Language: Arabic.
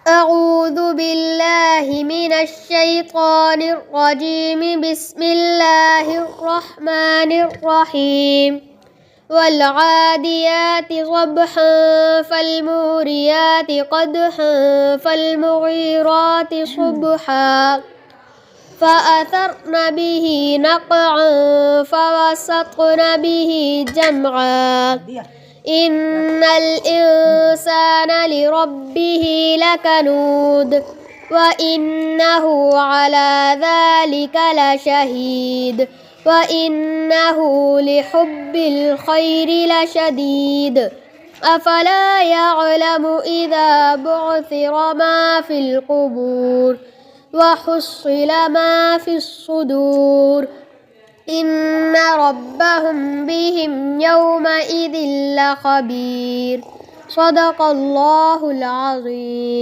أعوذ بالله من الشيطان الرجيم. بسم الله الرحمن الرحيم. والعاديات ضبحا فالموريات قدحا فالمغيرات صبحا فأثرن به نقعا فوسطن به جمعا إن الإنسان لربه لكنود وإنه على ذلك لشهيد وإنه لحب الخير لشديد أفلا يعلم إذا بعثر ما في القبور وحصل ما في الصدور إن ربهم بهم يومئذ لخبير. صدق الله العظيم.